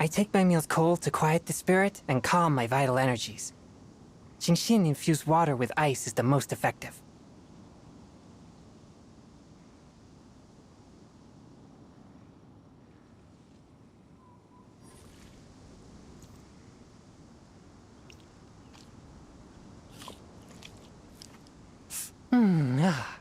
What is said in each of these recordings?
I take my meals cold to quiet the spirit and calm my vital energies. Xingxin infused water with ice is the most effective. Ah.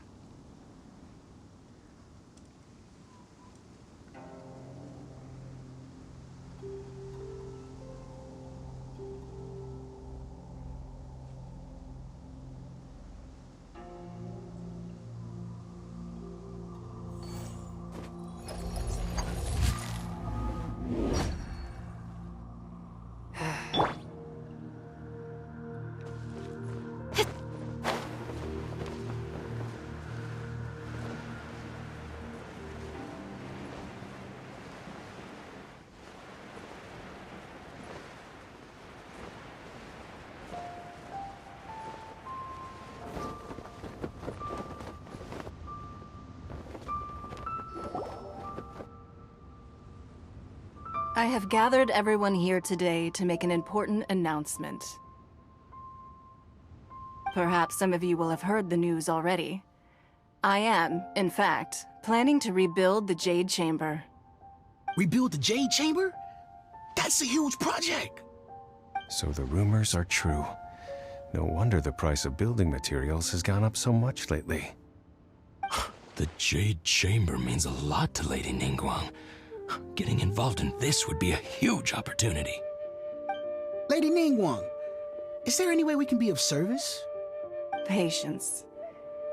I have gathered everyone here today to make an important announcement. Perhaps some of you will have heard the news already. I am, in fact, planning to rebuild the Jade Chamber. Rebuild the Jade Chamber? That's a huge project! So the rumors are true. No wonder the price of building materials has gone up so much lately. The Jade Chamber means a lot to Lady Ningguang. Getting involved in this would be a huge opportunity. Lady Ningguang, is there any way we can be of service? Patience.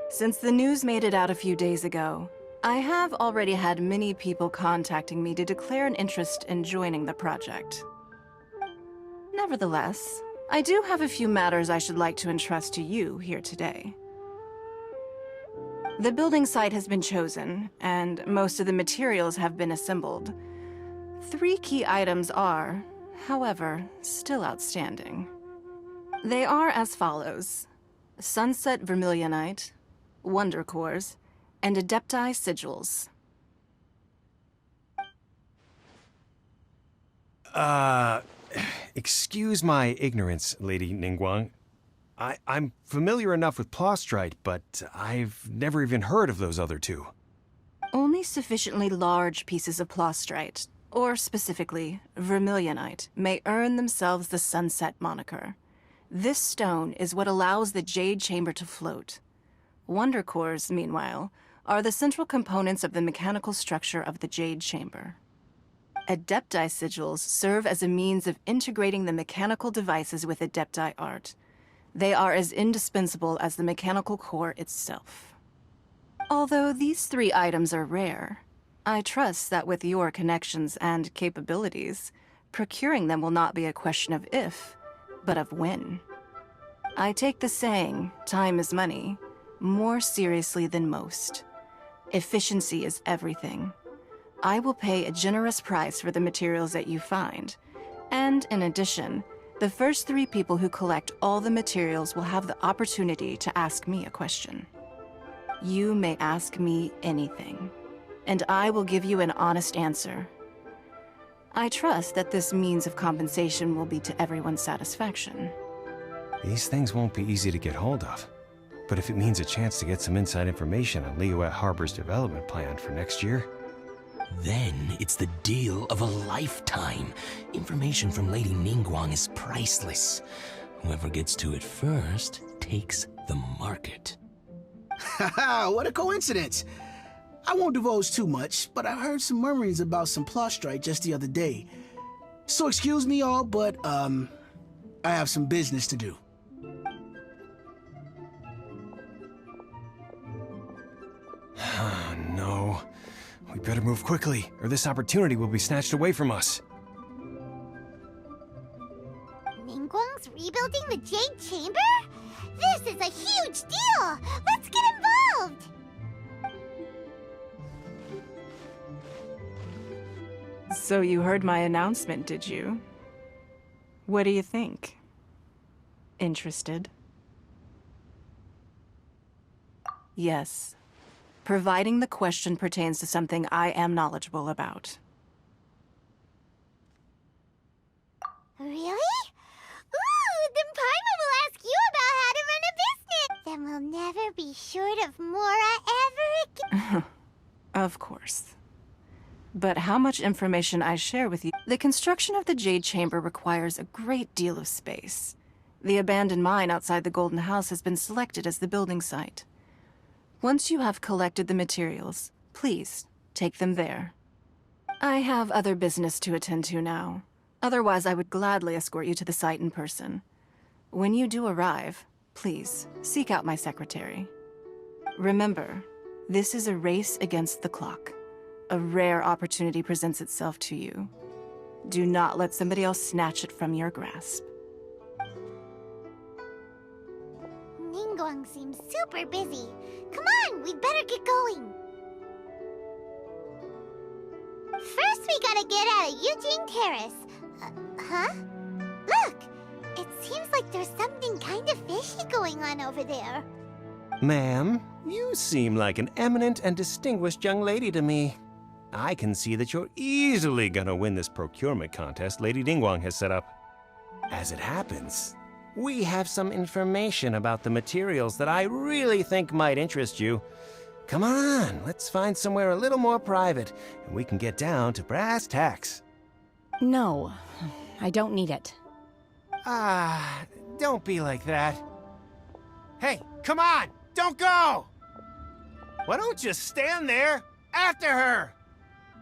Since the news made it out a few days ago, I have already had many people contacting me to declare an interest in joining the project. Nevertheless, I do have a few matters I should like to entrust to you here today. The building site has been chosen, and most of the materials have been assembled. 3 key items are, however, still outstanding. They are as follows: Sunset Vermilionite, Wonder Cores, and Adepti Sigils. Excuse my ignorance, Lady Ningguang. I'm familiar enough with Plostrite, but I've never even heard of those other 2. Only sufficiently large pieces of Plostrite, or specifically Vermilionite, may earn themselves the Sunset moniker. This stone is what allows the Jade Chamber to float. Wonder Cores, meanwhile, are the central components of the mechanical structure of the Jade Chamber. Adepti Sigils serve as a means of integrating the mechanical devices with Adepti art. They are as indispensable as the mechanical core itself. Although these 3 items are rare, I trust that with your connections and capabilities, procuring them will not be a question of if, but of when. I take the saying, time is money, more seriously than most. Efficiency is everything. I will pay a generous price for the materials that you find, and in addition, the first 3 people who collect all the materials will have the opportunity to ask me a question. You may ask me anything, and I will give you an honest answer. I trust that this means of compensation will be to everyone's satisfaction. These things won't be easy to get hold of. But if it means a chance to get some inside information on Liyuet Harbor's development plan for next year... Then it's the deal of a lifetime. Information from Lady Ningguang is priceless. Whoever gets to it first takes the market. Haha, what a coincidence! I won't divulge too much, but I heard some murmurings about some Plostrite just the other day. So excuse me all, but, I have some business to do. No. We better move quickly, or this opportunity will be snatched away from us. Ningguang's rebuilding the Jade Chamber? This is a huge deal! Let's get involved! So you heard my announcement, did you? What do you think? Interested? Yes. Providing the question pertains to something I am knowledgeable about. Really? Ooh, then Paimon will ask you about how to run a business. Then we'll never be short of Mora ever again. Of course. But how much information I share with you... The construction of the Jade Chamber requires a great deal of space. The abandoned mine outside the Golden House has been selected as the building site. Once you have collected the materials, please take them there. I have other business to attend to now. Otherwise, I would gladly escort you to the site in person. When you do arrive, please seek out my secretary. Remember, this is a race against the clock. A rare opportunity presents itself to you. Do not let somebody else snatch it from your grasp. Ningguang seems super busy. Come on, we'd better get going. First, we gotta get out of Eugene Terrace. Huh? Look! It seems like there's something kind of fishy going on over there. Ma'am, you seem like an eminent and distinguished young lady to me. I can see that you're easily gonna win this procurement contest Lady Ningguang has set up. As it happens, we have some information about the materials that I really think might interest you. Come on, let's find somewhere a little more private, and we can get down to brass tacks. No, I don't need it. Ah, don't be like that. Hey, come on, don't go! Why don't you stand there after her?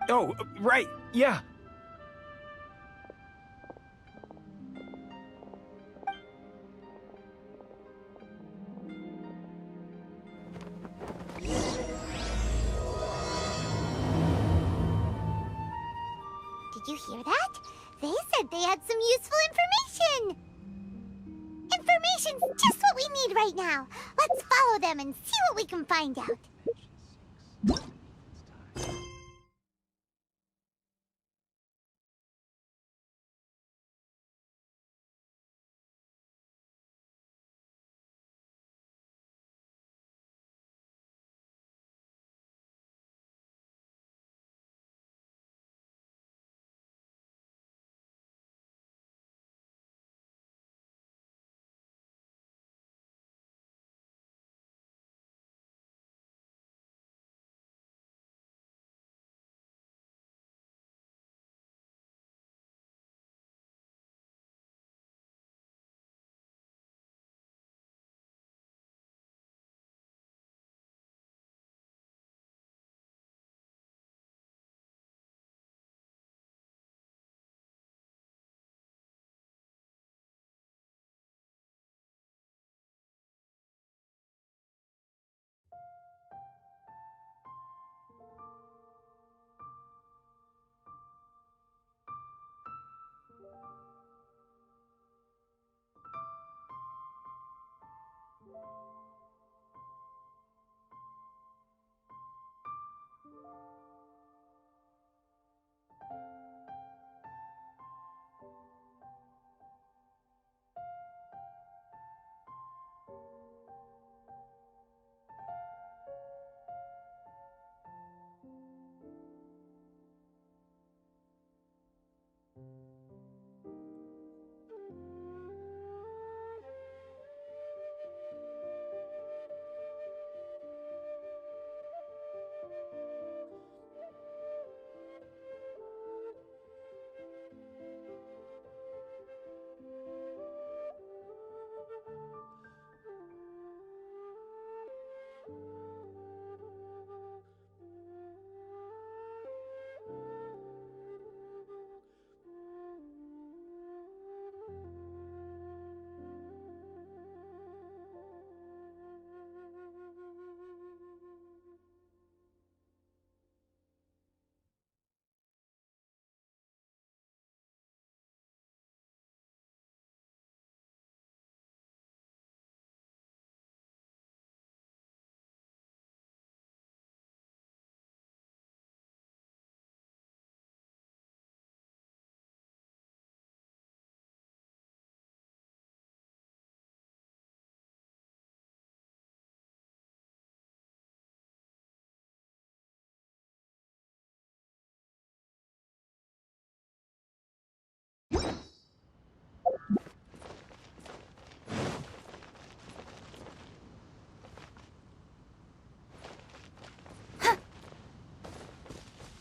Oh, right, yeah. Did you hear that? They said they had some useful information. Information's just what we need right now. Let's follow them and see what we can find out.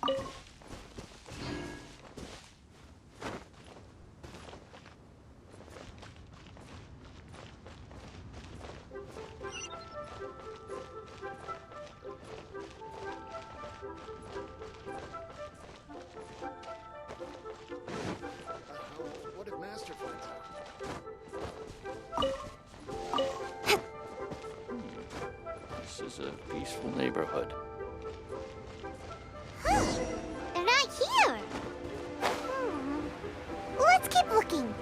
What if Master finds out? This is a peaceful neighborhood. They're not here. Let's keep looking.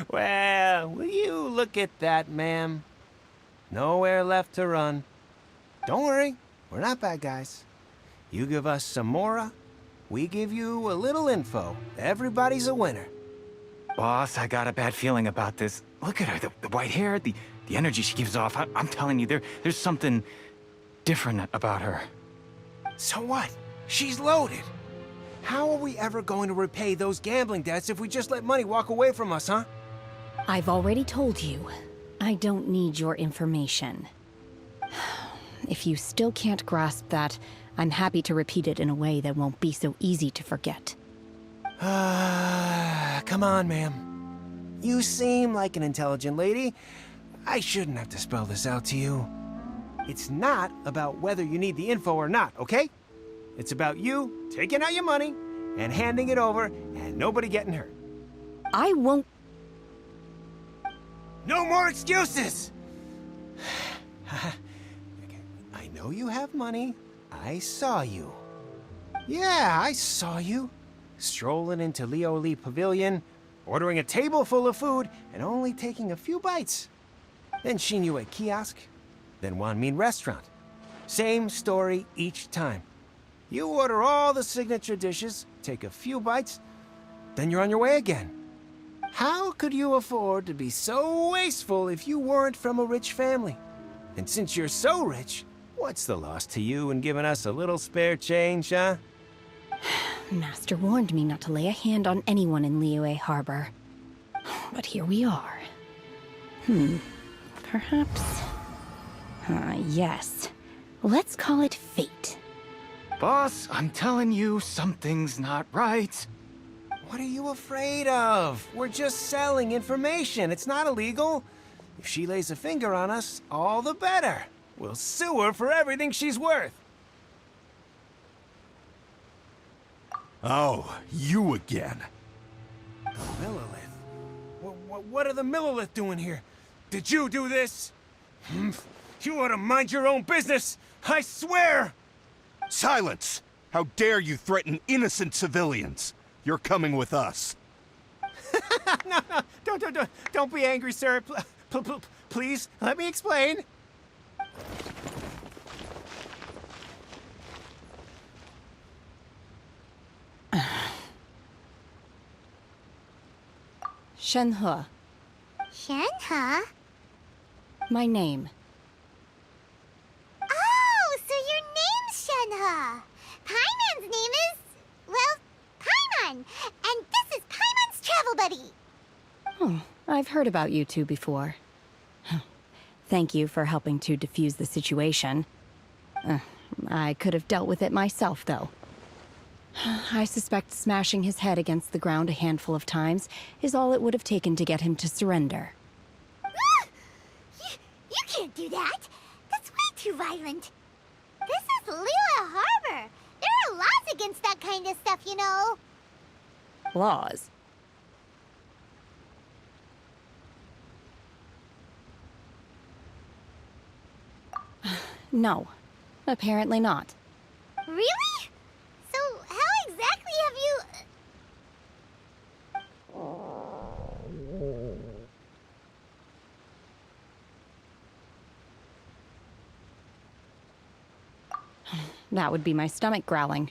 Well, will you look at that, ma'am? Nowhere left to run. Don't worry, we're not bad guys. You give us some mora, we give you a little info. Everybody's a winner. Boss, I got a bad feeling about this. Look at her, the white hair, the energy she gives off. I'm telling you, there's something different about her. So what? She's loaded. How are we ever going to repay those gambling debts if we just let money walk away from us, huh? I've already told you, I don't need your information. If you still can't grasp that, I'm happy to repeat it in a way that won't be so easy to forget. Come on, ma'am. You seem like an intelligent lady. I shouldn't have to spell this out to you. It's not about whether you need the info or not, okay? It's about you taking out your money and handing it over and nobody getting hurt. I won't. No more excuses! I know you have money. I saw you. Yeah, I saw you. Strolling into Leo Lee Pavilion, ordering a table full of food, and only taking a few bites. Then Shinyu at kiosk, then Wanmin restaurant. Same story each time. You order all the signature dishes, take a few bites, then you're on your way again. How could you afford to be so wasteful if you weren't from a rich family? And since you're so rich, what's the loss to you in giving us a little spare change, huh? Master warned me not to lay a hand on anyone in Liyue Harbor. But here we are. Perhaps... yes. Let's call it fate. Boss, I'm telling you, something's not right. What are you afraid of? We're just selling information. It's not illegal. If she lays a finger on us, all the better. We'll sue her for everything she's worth. Oh, you again. The Millilith? What are the Millilith doing here? Did you do this? You ought to mind your own business. I swear! Silence! How dare you threaten innocent civilians? You're coming with us. No, don't be angry, sir. Please, let me explain. Shenhe, Shenhe? my name. Oh, so your name's Shenhe. Paimon's name is, well, Paimon. And this is Paimon's travel buddy. Oh, I've heard about you two before. Thank you for helping to defuse the situation. I could have dealt with it myself, though. I suspect smashing his head against the ground a handful of times is all it would have taken to get him to surrender. You can't do that. That's way too violent. This is Liyue Harbor. There are laws against that kind of stuff, you know. Laws? No, apparently not. Really? So how exactly have you... That would be my stomach growling.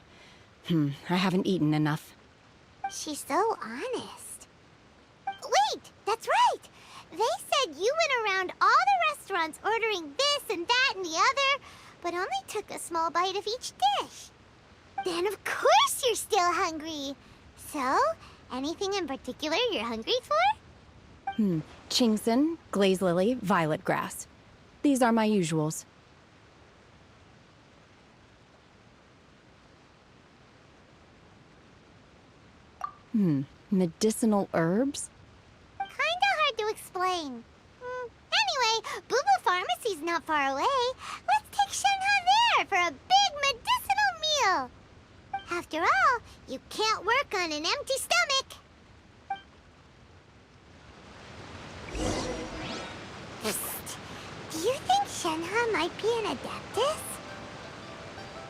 I haven't eaten enough. She's so honest. Wait, that's right. They said you went around all the restaurants ordering this and that and the other, but only took a small bite of each dish. Then of course you're still hungry. So, Anything in particular you're hungry for? Chingson, glaze lily, violet grass. These are my usuals. Medicinal herbs? Kinda hard to explain. Anyway, Boo Boo Pharmacy's not far away. Let's take Shenhe there for a big medicinal meal. After all, you can't work on an empty stomach. Psst. Do you think Shenhe might be an Adeptus?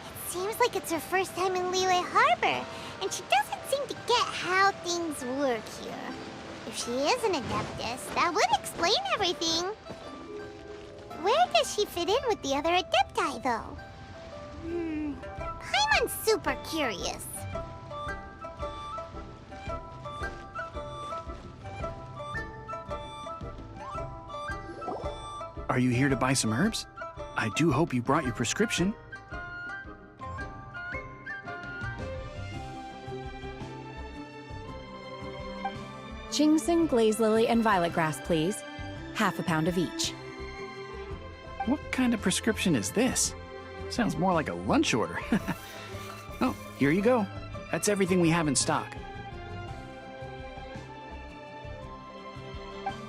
It seems like it's her first time in Liyue Harbor, and she doesn't seem to get how things work here. If she is an Adeptus, that would explain everything. Where does she fit in with the other Adepti, though? Paimon's super curious. Are you here to buy some herbs? I do hope you brought your prescription. Chingson, glaze lily, and violet grass, please. Half a pound of each. What kind of prescription is this? Sounds more like a lunch order. Oh, here you go. That's everything we have in stock.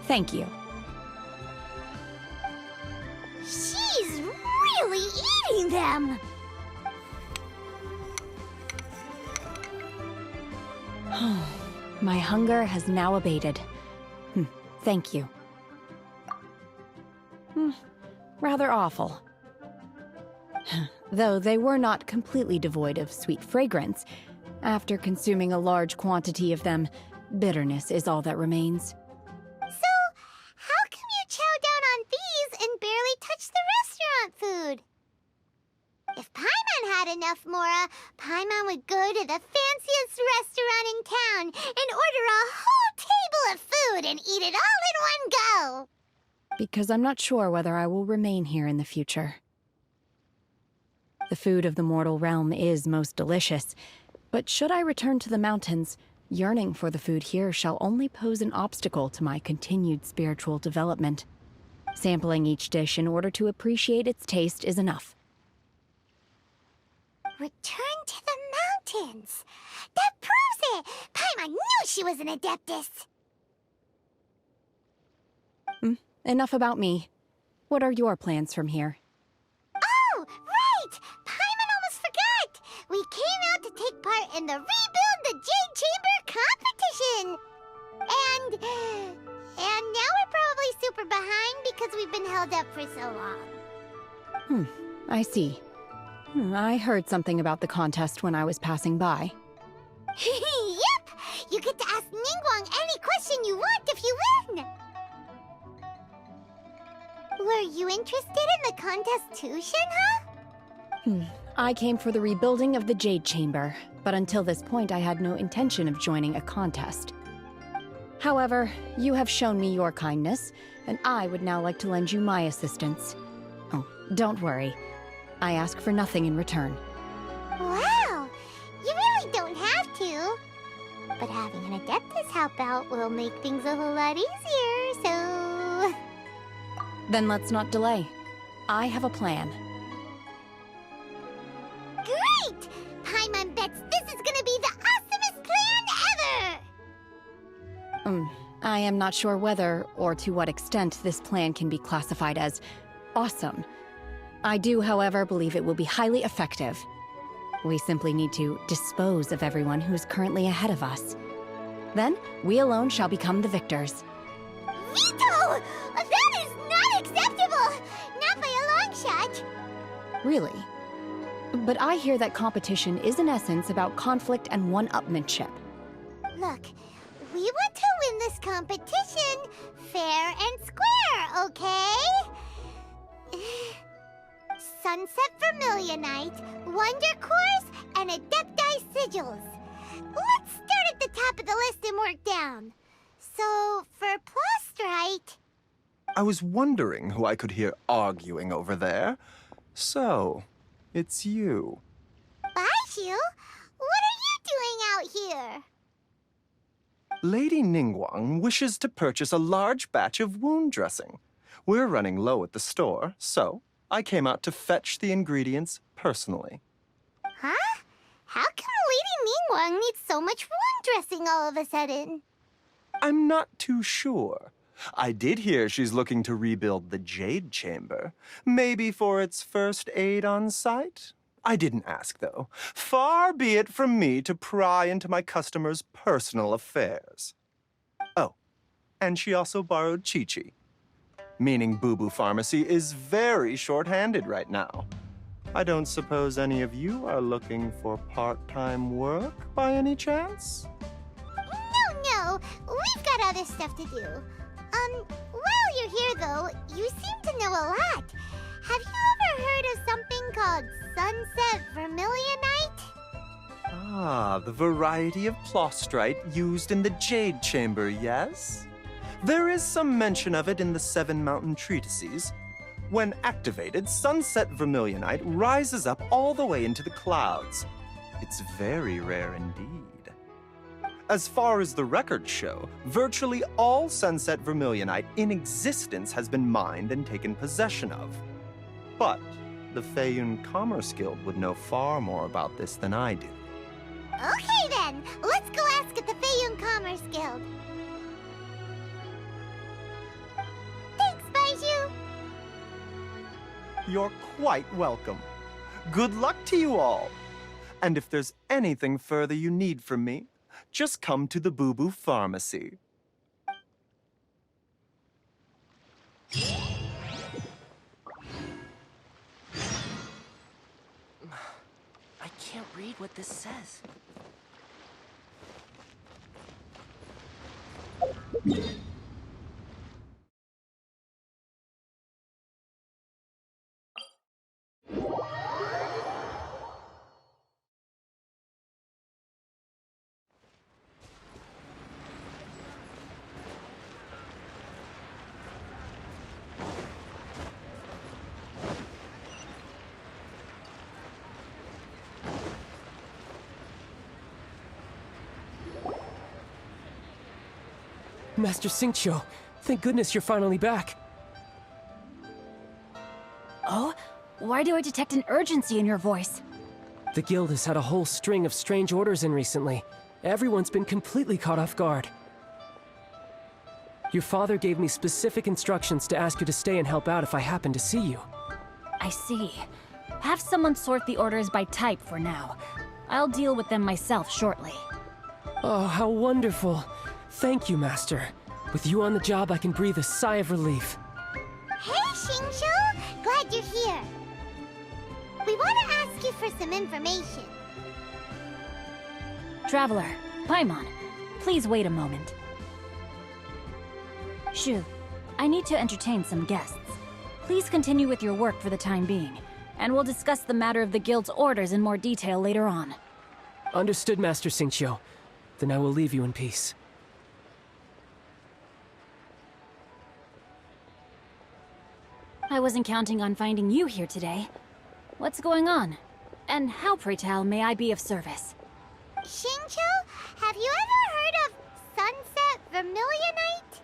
Thank you. She's really eating them! My hunger has now abated. Thank you. Rather awful. Though they were not completely devoid of sweet fragrance, after consuming a large quantity of them, bitterness is all that remains. So, how come you chow down on these and barely touch the restaurant food? If Paimon had enough Mora, Paimon would go to the fanciest restaurant in town and order a whole table of food and eat it all in one go. Because I'm not sure whether I will remain here in the future. The food of the mortal realm is most delicious, but should I return to the mountains, yearning for the food here shall only pose an obstacle to my continued spiritual development. Sampling each dish in order to appreciate its taste is enough. Return to the mountains. That proves it. Paimon knew she was an Adeptus. Enough about me. What are your plans from here? Oh, right! Paimon almost forgot! We came out to take part in the Rebuild the Jade Chamber competition! And now we're probably super behind because we've been held up for so long. I see. I heard something about the contest when I was passing by. Yep! You get to ask Ningguang any question you want if you win! Were you interested in the contest too, Shenhe? I came for the rebuilding of the Jade Chamber, but until this point I had no intention of joining a contest. However, you have shown me your kindness, and I would now like to lend you my assistance. Oh, don't worry. I ask for nothing in return. Wow! You really don't have to. But having an Adeptus help out will make things a whole lot easier, so... Then let's not delay. I have a plan. Great! Paimon bets this is gonna be the awesomest plan ever! I am not sure whether, or to what extent, this plan can be classified as awesome. I do, however, believe it will be highly effective. We simply need to dispose of everyone who is currently ahead of us. Then, we alone shall become the victors. Veto! That is not acceptable! Not by a long shot! Really? But I hear that competition is in essence about conflict and one-upmanship. Look, we want to win this competition fair and square, okay? Sunset Vermilionite, Wonder Cores, and Adepti Sigils. Let's start at the top of the list and work down. So, for Plastrite... I was wondering who I could hear arguing over there. So, it's you. Baishu? What are you doing out here? Lady Ningguang wishes to purchase a large batch of wound dressing. We're running low at the store, so I came out to fetch the ingredients personally. Huh? How come Lady Ningguang needs so much wound dressing all of a sudden? I'm not too sure. I did hear she's looking to rebuild the Jade Chamber. Maybe for its first aid on site? I didn't ask, though. Far be it from me to pry into my customers' personal affairs. Oh, and she also borrowed Chi-Chi. Meaning Boo Boo Pharmacy is very short-handed right now. I don't suppose any of you are looking for part-time work by any chance? No, we've got other stuff to do. While you're here though, you seem to know a lot. Have you ever heard of something called Sunset Vermilionite? Ah, the variety of plostrite used in the Jade Chamber, yes? There is some mention of it in the Seven Mountain Treatises. When activated, Sunset Vermilionite rises up all the way into the clouds. It's very rare indeed. As far as the records show, virtually all Sunset Vermilionite in existence has been mined and taken possession of. But the Feiyun Commerce Guild would know far more about this than I do. Okay then, let's go ask at the Feiyun Commerce Guild. Thanks, Baiju. You're quite welcome. Good luck to you all. And if there's anything further you need from me, just come to the Boo Boo Pharmacy. I can't read what this says. Master Xingqiu, thank goodness you're finally back. Oh? Why do I detect an urgency in your voice? The guild has had a whole string of strange orders in recently. Everyone's been completely caught off guard. Your father gave me specific instructions to ask you to stay and help out if I happen to see you. I see. Have someone sort the orders by type for now. I'll deal with them myself shortly. Oh, how wonderful. Thank you, Master. With you on the job, I can breathe a sigh of relief. Hey, Xingqiu! Glad you're here. We want to ask you for some information. Traveler, Paimon, please wait a moment. Shu, I need to entertain some guests. Please continue with your work for the time being, and we'll discuss the matter of the guild's orders in more detail later on. Understood, Master Xingqiu. Then I will leave you in peace. I wasn't counting on finding you here today. What's going on? And how, pray tell, may I be of service? Xingqiu, have you ever heard of Sunset Vermilionite?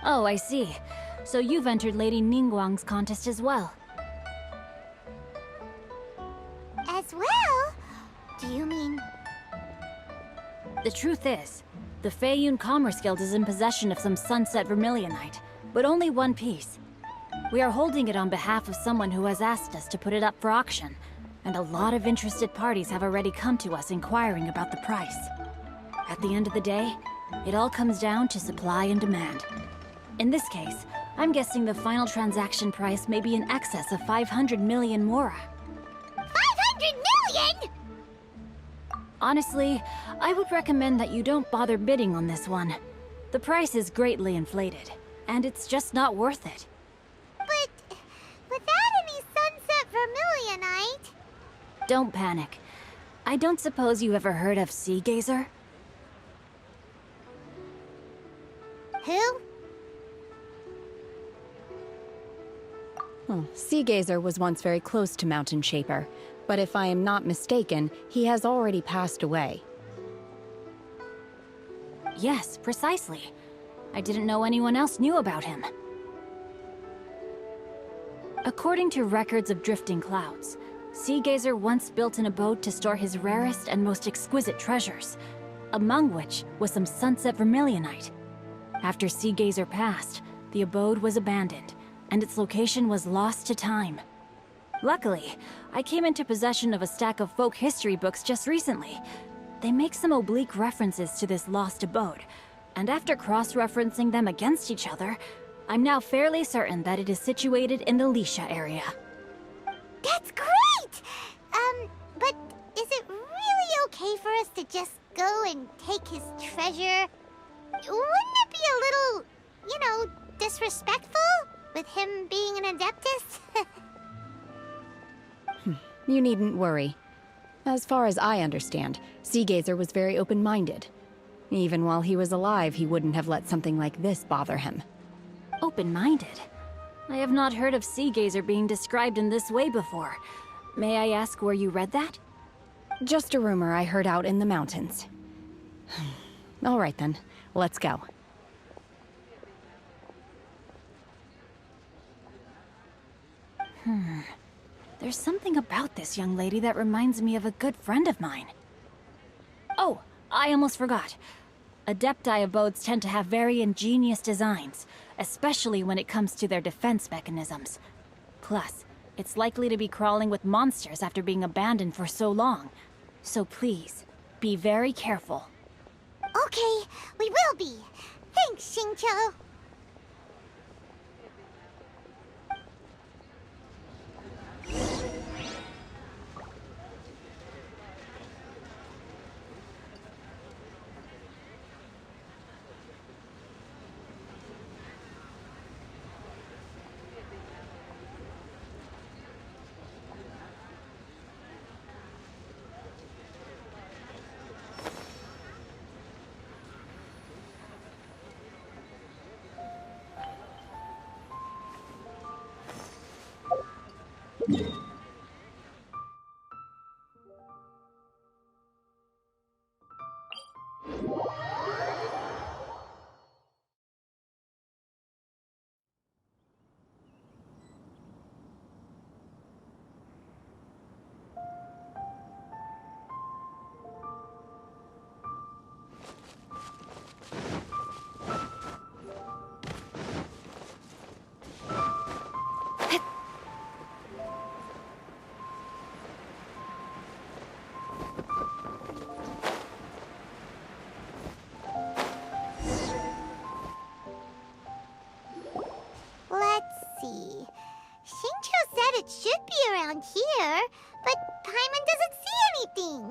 Oh, I see. So you've entered Lady Ningguang's contest as well. As well? Do you mean... The truth is, the Feiyun Commerce Guild is in possession of some Sunset Vermilionite, but only one piece. We are holding it on behalf of someone who has asked us to put it up for auction, and a lot of interested parties have already come to us inquiring about the price. At the end of the day, it all comes down to supply and demand. In this case, I'm guessing the final transaction price may be in excess of 500 million mora. 500 million?! Honestly, I would recommend that you don't bother bidding on this one. The price is greatly inflated, and it's just not worth it. But without any Sunset Vermilionite... Don't panic. I don't suppose you ever heard of Sea Gazer? Who? Sea Gazer was once very close to Mountain Shaper, but if I am not mistaken, he has already passed away. Yes, precisely. I didn't know anyone else knew about him. According to records of drifting clouds, Seagazer once built an abode to store his rarest and most exquisite treasures, among which was some sunset vermilionite. After Seagazer passed, the abode was abandoned, and its location was lost to time. Luckily, I came into possession of a stack of folk history books just recently. They make some oblique references to this lost abode, and after cross-referencing them against each other, I'm now fairly certain that it is situated in the Lisha area. That's great! But is it really okay for us to just go and take his treasure? Wouldn't it be a little, disrespectful? With him being an Adeptus? You needn't worry. As far as I understand, Seagazer was very open-minded. Even while he was alive, he wouldn't have let something like this bother him. Open-minded? I have not heard of Seagazer being described in this way before. May I ask where you read that? Just a rumor I heard out in the mountains. All right then, let's go. There's something about this young lady that reminds me of a good friend of mine. Oh, I almost forgot. Adepti abodes tend to have very ingenious designs, especially when it comes to their defense mechanisms. Plus, it's likely to be crawling with monsters after being abandoned for so long. So please, be very careful. Okay, we will be. Thanks, Xingqiu. Let's see. Xingqiu said it should be around here, but Paimon doesn't see anything.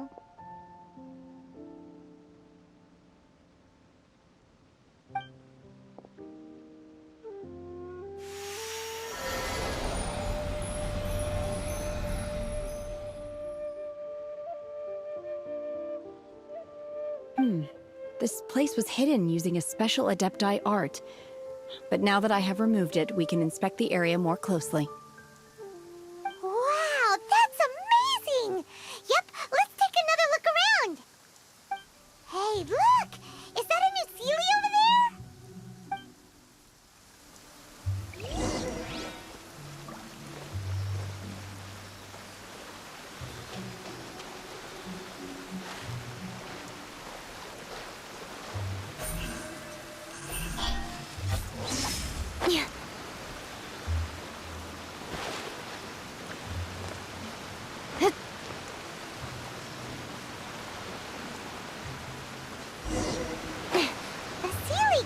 This place was hidden using a special Adepti art. But now that I have removed it, we can inspect the area more closely. Wow, that's amazing! Yep, let's take another look around. Hey, look! Is that a new Sealy over there?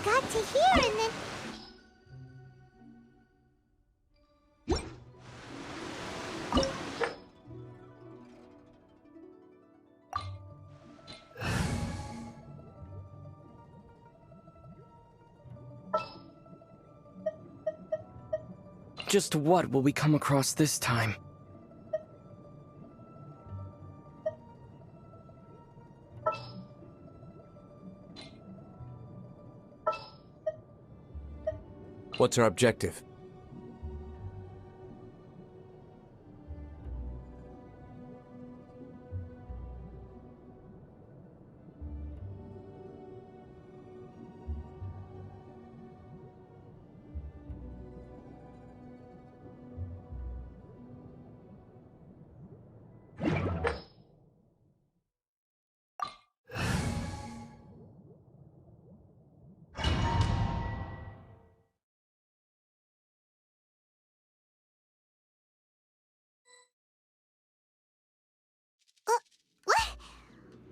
Got to here and then... Just what will we come across this time? What's our objective?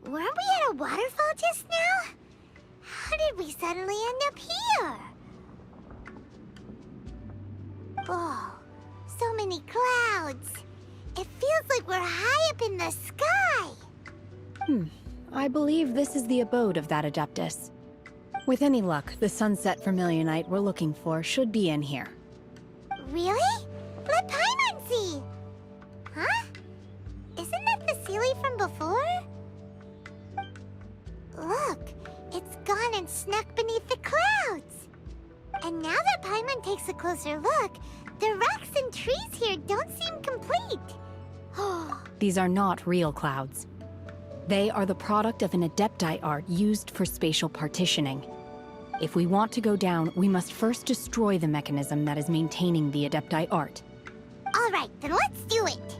Weren't we at a waterfall just now? How did we suddenly end up here? Whoa, so many clouds. It feels like we're high up in the sky. I believe this is the abode of that Adeptus. With any luck, the sunset vermilionite we're looking for should be in here. Really? Let Paimon see! Huh? Isn't that the Sealy from before? Look, it's gone and snuck beneath the clouds. And now that Paimon takes a closer look, the rocks and trees here don't seem complete. These are not real clouds. They are the product of an Adepti art used for spatial partitioning. If we want to go down, we must first destroy the mechanism that is maintaining the Adepti art. All right, then let's do it.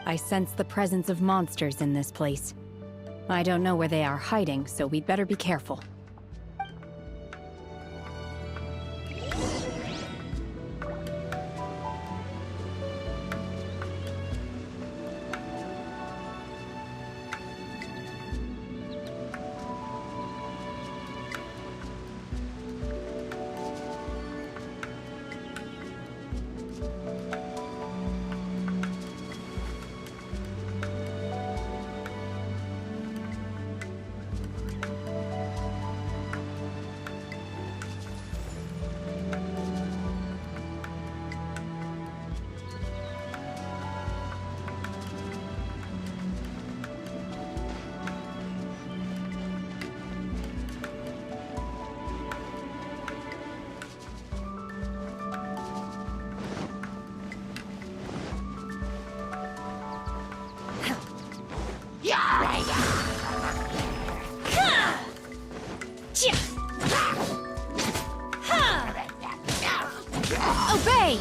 I sense the presence of monsters in this place. I don't know where they are hiding, so we'd better be careful. Obey!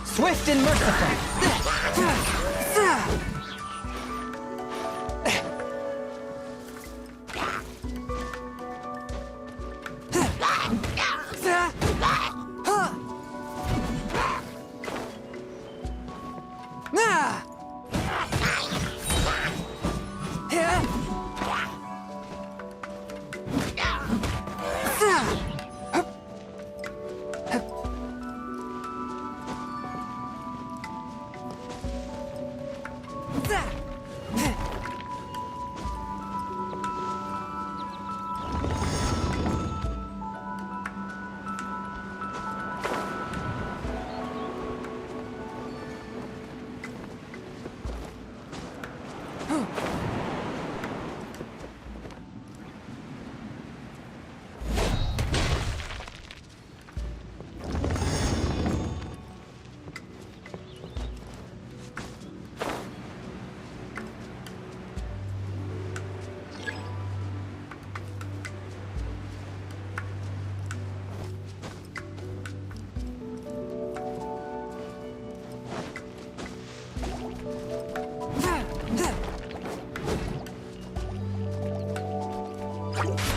Swift and merciful!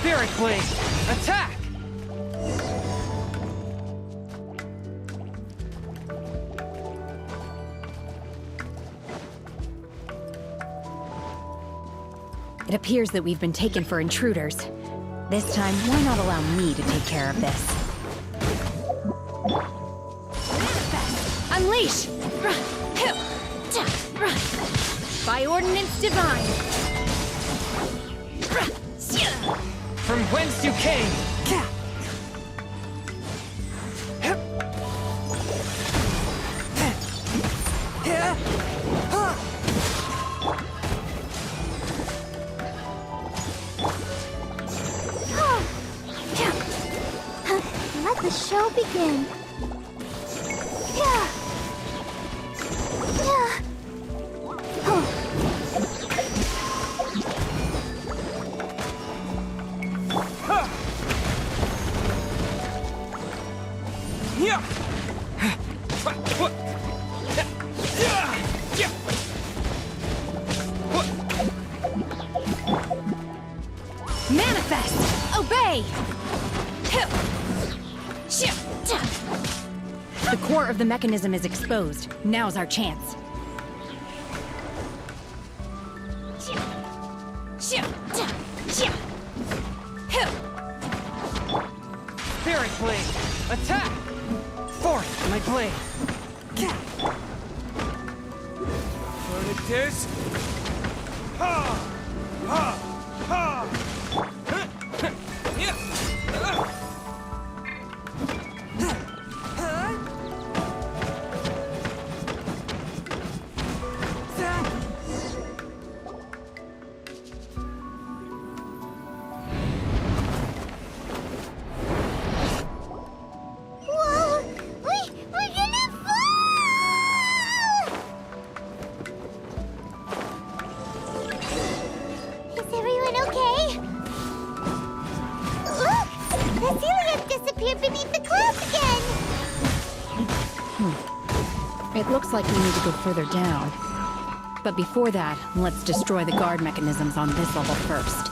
Spirit Blade! Attack! It appears that we've been taken for intruders. This time, why not allow me to take care of this? Unleash! By ordinance divine! From whence you came! Let the show begin. Manifest! Obey! The core of the mechanism is exposed. Now's our chance. Spirit Blade! Attack! Force my blade! Verdict ha! Ha! Ha! Whoa! We're gonna fall! Is everyone okay? Look! The ceiling disappeared beneath the clouds again! It looks like we need to go further down. But before that, let's destroy the guard mechanisms on this level first.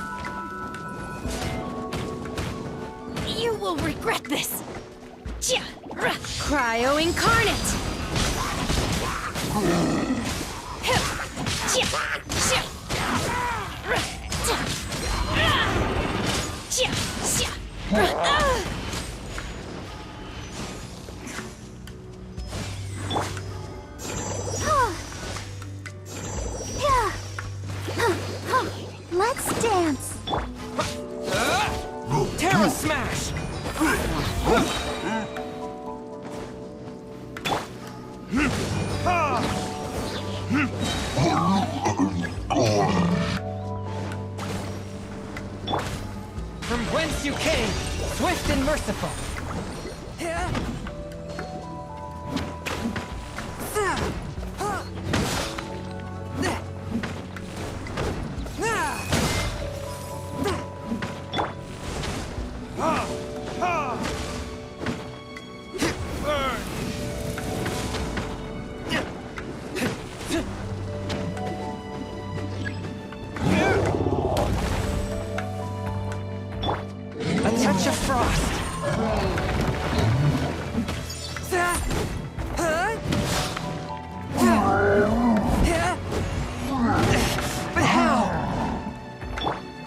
You will regret this! Cryo Incarnate! Let's dance! Terra Smash! From whence you came, swift and merciful. A touch of frost. But how?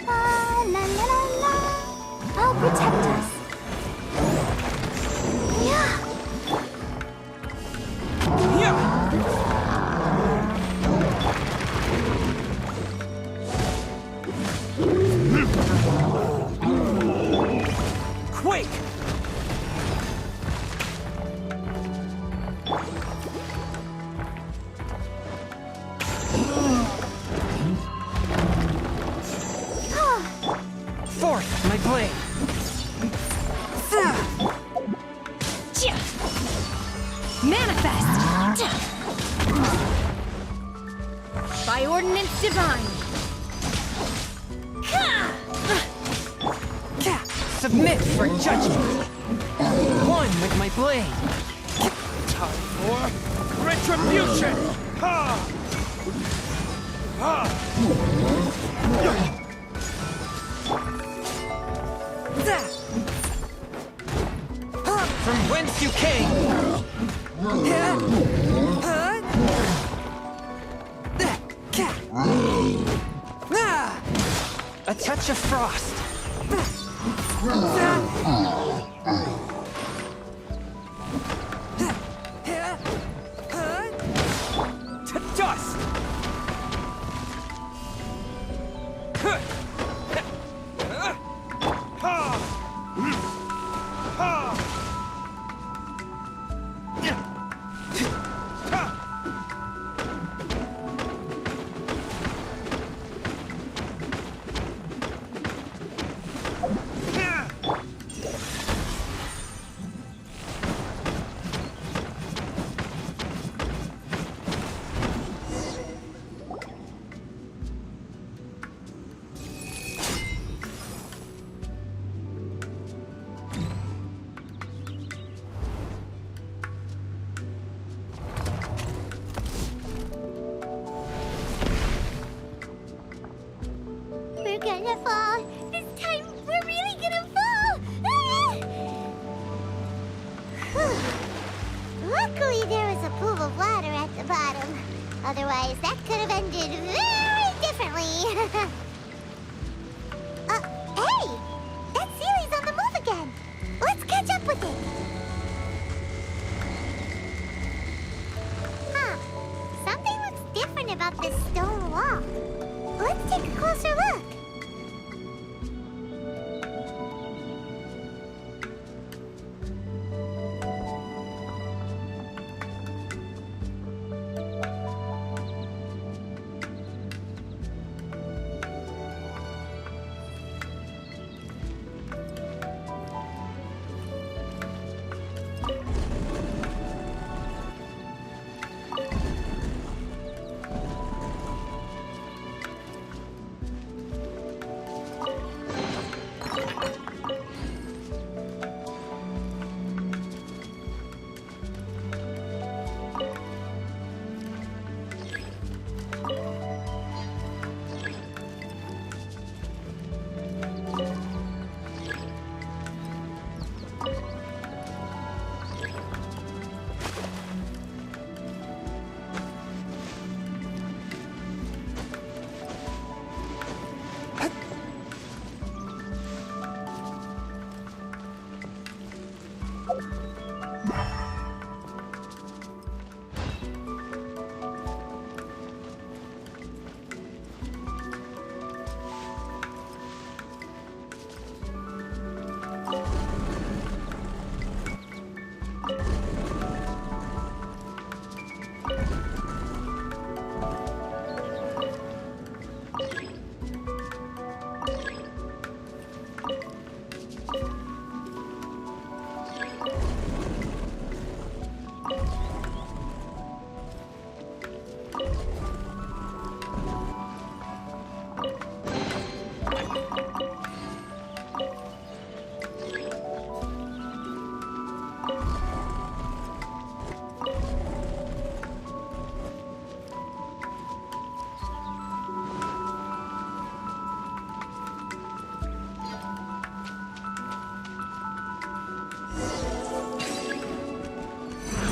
La la la la la. I'll protect us. Yeah. Quake! Force my blade! Manifest! By Ordinance Divine! Submit for judgment! One with my blade! Time for retribution! Ha! Ha! From whence you came! A touch of frost! To dust! We're gonna fall. This time, we're really gonna fall. Luckily, there was a pool of water at the bottom. Otherwise, that could have ended very differently. Hey! this stone wall. Let's take a closer look.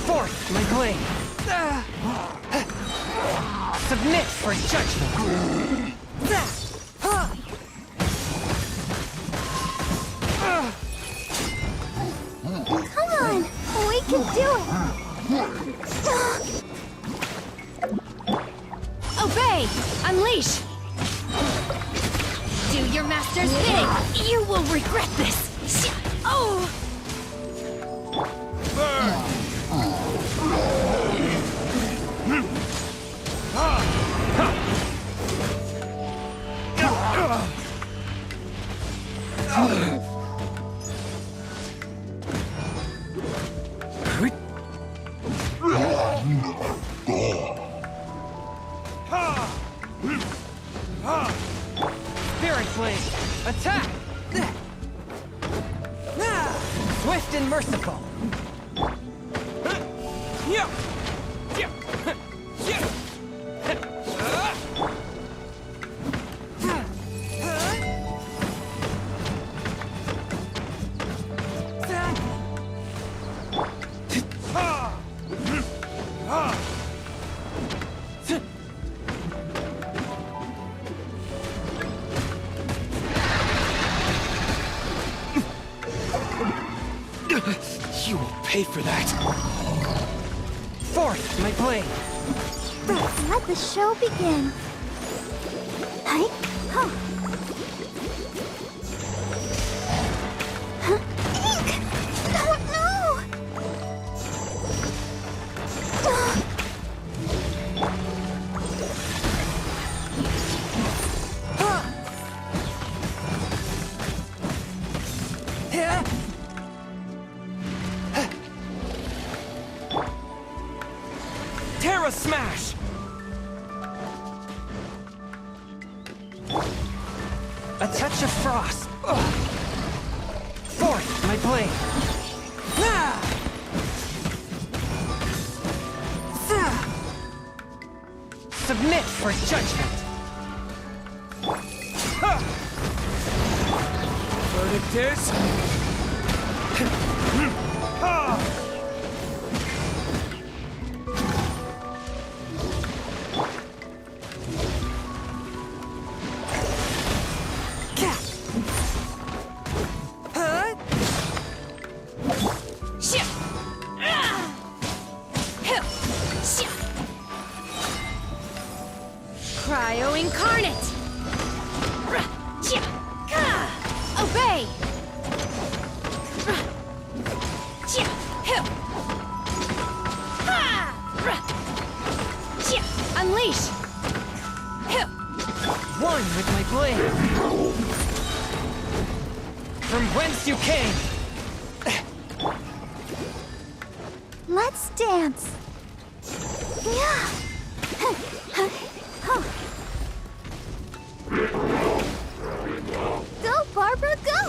Fourth, my blade. Submit for judgment. Come on, we can do it. Obey! Unleash! Do your master's bidding! You will regret this! Oh! Spirit Blade, attack! Swift and merciful. You will pay for that. Fourth, my blade. Let's let the show begin. Hi. Huh. Huh? Ink! Oh no! Terra Smash! A touch of frost. Fourth, my blade. Submit for judgment. Verdict is... Obey! Unleash! One with my blade. From whence you came. Let's dance. Yeah. Go, Barbara, go!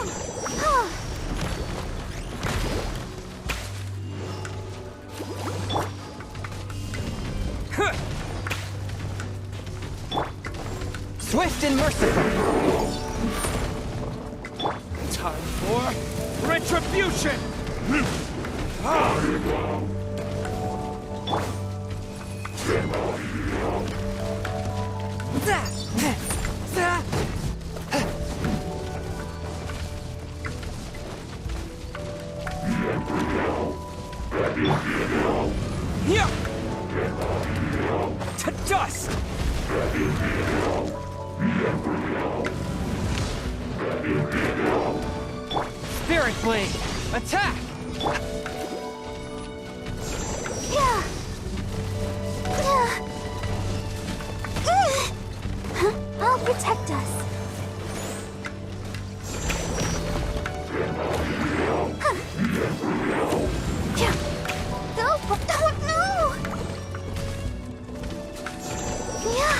Swift and merciful. Time for retribution! To dust! Spirit Blade, attack! Yeah. I'll protect us. Go, no! Yeah.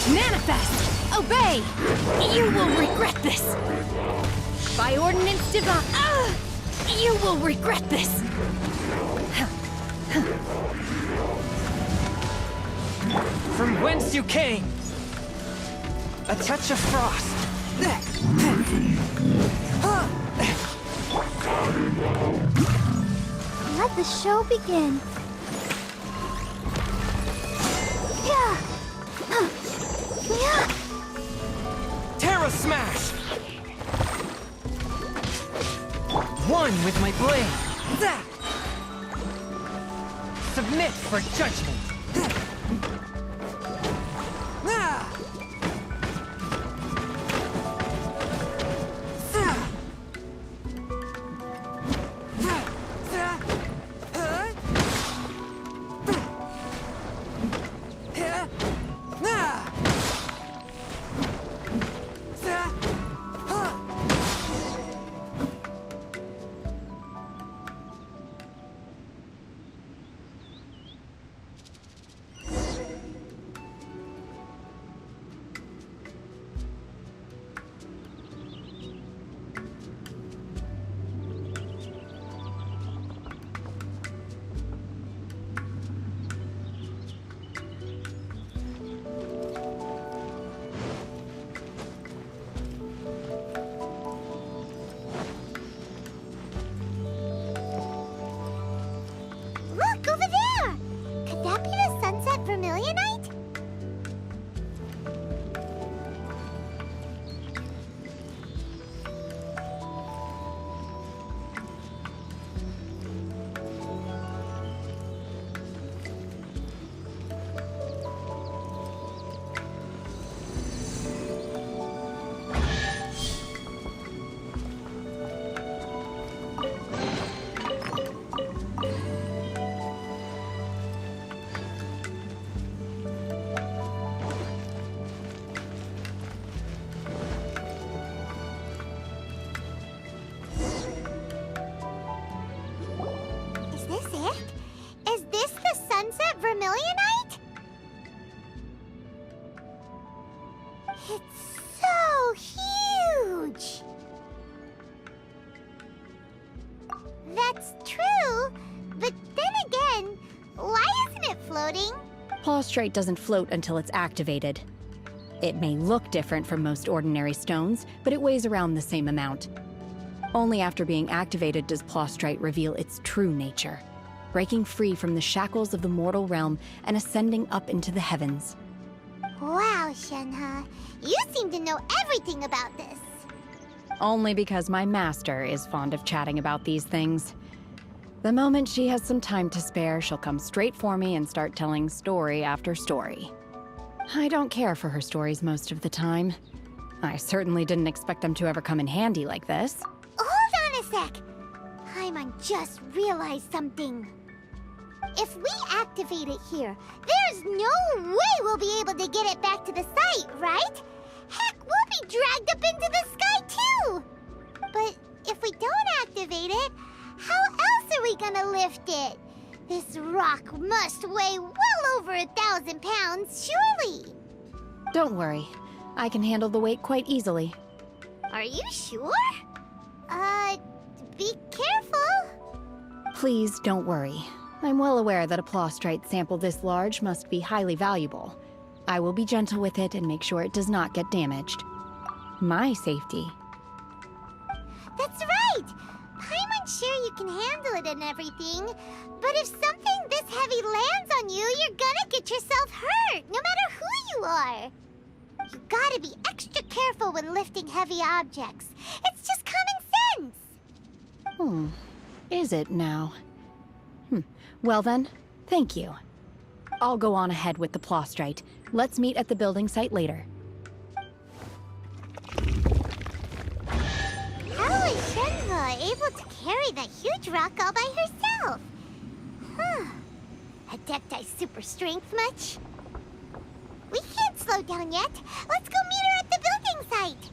Manifest! Obey! You will regret this! By ordinance divine... You will regret this! From whence you came. A touch of frost. Let the show begin. Yeah. Yeah. Terra Smash! One with my blade. Submit for judgment. Look, over there! Could that be the Sunset Vermilionite? Is this it? Is this the Sunset Vermilionite? It's so huge! That's true, but then again, why isn't it floating? Plaustrite doesn't float until it's activated. It may look different from most ordinary stones, but it weighs around the same amount. Only after being activated does Plaustrite reveal its true nature, breaking free from the shackles of the mortal realm and ascending up into the heavens. Wow, Shenhe, you seem to know everything about this. Only because my master is fond of chatting about these things. The moment she has some time to spare, she'll come straight for me and start telling story after story. I don't care for her stories most of the time. I certainly didn't expect them to ever come in handy like this. Hold on a sec! Paimon just realized something. If we activate it here, there's no way we'll be able to get it back to the site, right? Heck, we'll be dragged up into the sky too! But if we don't activate it, how else are we gonna lift it? This rock must weigh well over 1,000 pounds, surely! Don't worry. I can handle the weight quite easily. Are you sure? Be careful! Please don't worry. I'm well aware that a plostrite sample this large must be highly valuable. I will be gentle with it and make sure it does not get damaged. My safety. That's right! Paimon's sure you can handle it and everything, but if something this heavy lands on you, you're gonna get yourself hurt, no matter who you are. You gotta be extra careful when lifting heavy objects. It's just common sense! Is it now? Well then, thank you. I'll go on ahead with the plostrite. Let's meet at the building site later. How is Shenhe able to carry that huge rock all by herself? Adepti super strength much? We can't slow down yet. Let's go meet her at the building site.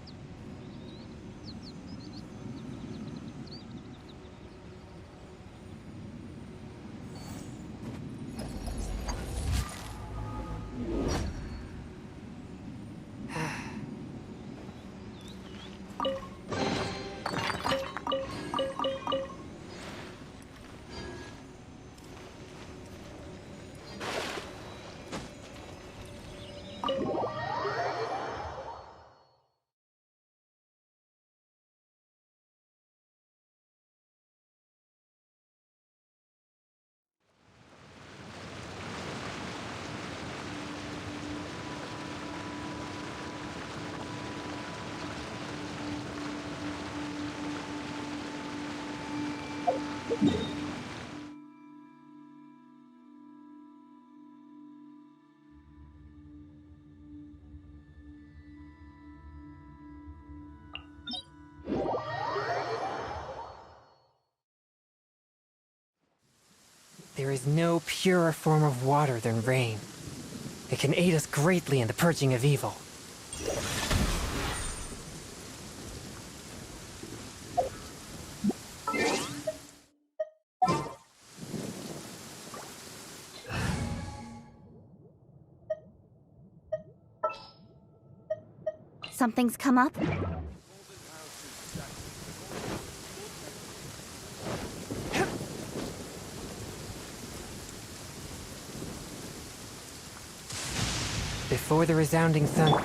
There is no purer form of water than rain. It can aid us greatly in the purging of evil. Something's come up? Before the resounding thunder.